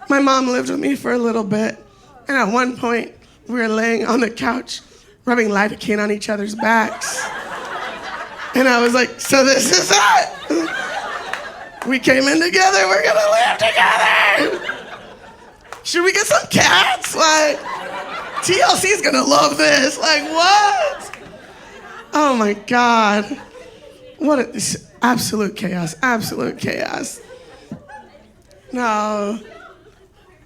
My mom lived with me for a little bit, and at one point, we were laying on the couch, rubbing lidocaine on each other's backs. And I was like, so this is it. We came in together, we're gonna live together. Should we get some cats? Like, TLC's gonna love this. Like, what? Oh my God. What absolute chaos, absolute chaos. No.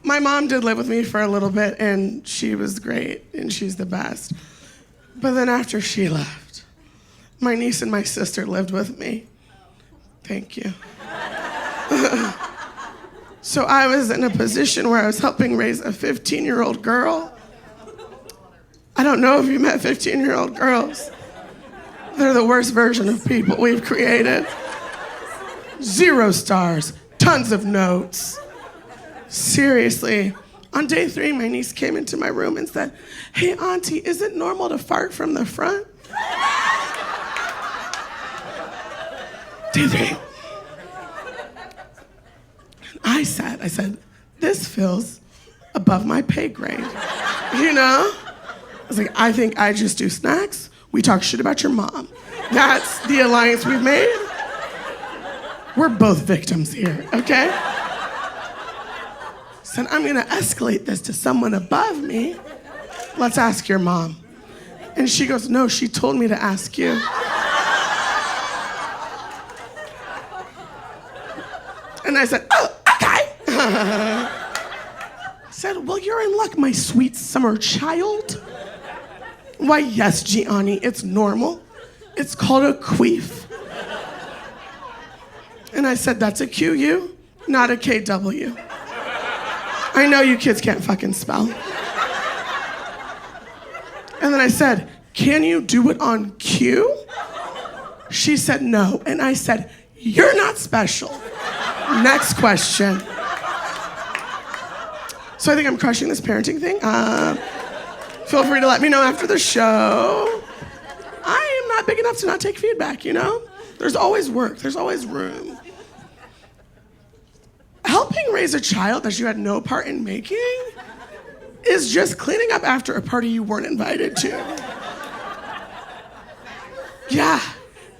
My mom did live with me for a little bit, and she was great, and she's the best. But then after she left, my niece and my sister lived with me. Thank you. So I was in a position where I was helping raise a 15-year-old girl. I don't know if you met 15-year-old girls. They're the worst version of people we've created. 0 stars, tons of notes. Seriously, on day 3, my niece came into my room and said, "Hey, Auntie, is it normal to fart from the front?" Day 3. I said, this feels above my pay grade. You know? I was like, I think I just do snacks. We talk shit about your mom. That's the alliance we've made. We're both victims here, okay? Said, I'm gonna escalate this to someone above me. Let's ask your mom. And she goes, no, she told me to ask you. And I said, oh, okay. I said, well, you're in luck, my sweet summer child. Why, yes, Gianni, it's normal. It's called a queef. And I said, that's a QU, not a KW. I know you kids can't fucking spell. And then I said, can you do it on Q? She said no. And I said, you're not special. Next question. So I think I'm crushing this parenting thing. Feel free to let me know after the show. I am not big enough to not take feedback, you know? There's always work, there's always room. Helping raise a child that you had no part in making is just cleaning up after a party you weren't invited to. Yeah,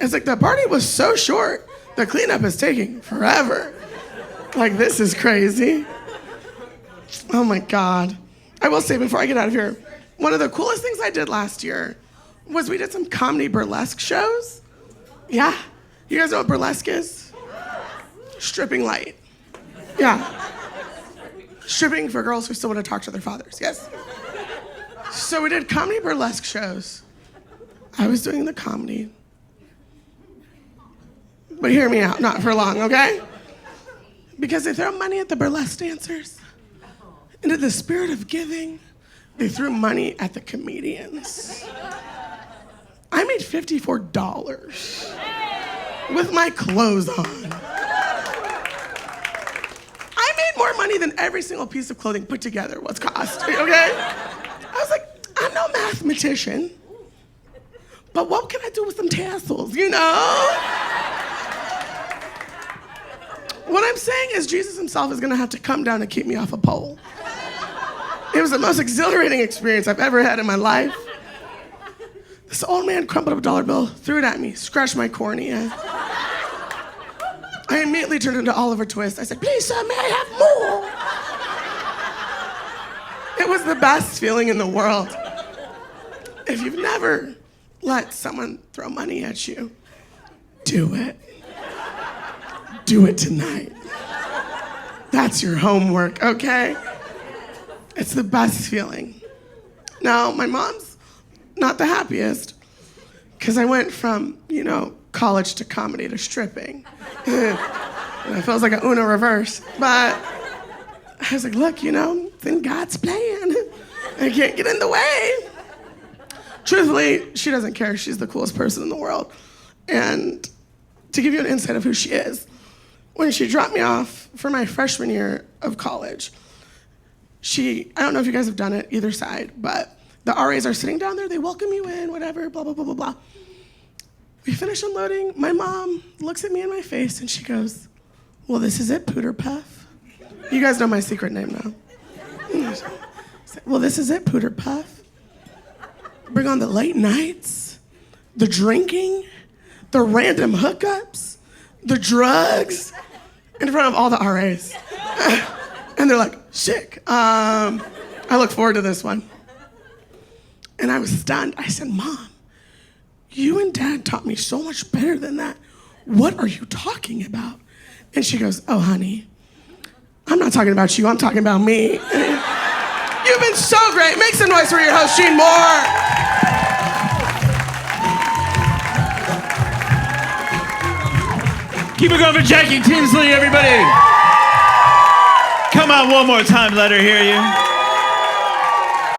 it's like the party was so short, the cleanup is taking forever. Like, this is crazy. Oh my God. I will say before I get out of here, one of the coolest things I did last year was we did some comedy burlesque shows. Yeah, you guys know what burlesque is? Stripping light. Yeah. Stripping for girls who still want to talk to their fathers, yes. So we did comedy burlesque shows. I was doing the comedy. But hear me out, not for long, okay? Because they throw money at the burlesque dancers. And in the spirit of giving, they threw money at the comedians. I made $54 with my clothes on. I made more money than every single piece of clothing put together was cost, okay? I was like, I'm no mathematician, but what can I do with some tassels, you know? What I'm saying is Jesus himself is gonna have to come down and keep me off a pole. It was the most exhilarating experience I've ever had in my life. This old man crumpled up a dollar bill, threw it at me, scratched my cornea. I immediately turned into Oliver Twist. I said, please, sir, may I have more? It was the best feeling in the world. If you've never let someone throw money at you, do it. Do it tonight. That's your homework, okay? It's the best feeling. Now, my mom's not the happiest, because I went from, you know, college to comedy to stripping. And it feels like a Uno reverse. But I was like, look, you know, it's in God's plan. I can't get in the way. Truthfully, she doesn't care. She's the coolest person in the world. And to give you an insight of who she is, when she dropped me off for my freshman year of college, I don't know if you guys have done it, either side, but the RAs are sitting down there, they welcome you in, whatever, blah, blah, blah, blah, blah. We finish unloading, my mom looks at me in my face and she goes, well, this is it, Pooter Puff. You guys know my secret name now. Well, this is it, Pooter Puff. Bring on the late nights, the drinking, the random hookups, the drugs, in front of all the RAs. And they're like, sick. I look forward to this one. And I was stunned. I said, Mom, you and Dad taught me so much better than that. What are you talking about? And she goes, oh, honey, I'm not talking about you. I'm talking about me. You've been so great. Make some noise for your host, Gene Moore. Keep it going for Jackie Tinsley, everybody. Come on, one more time, let her hear you.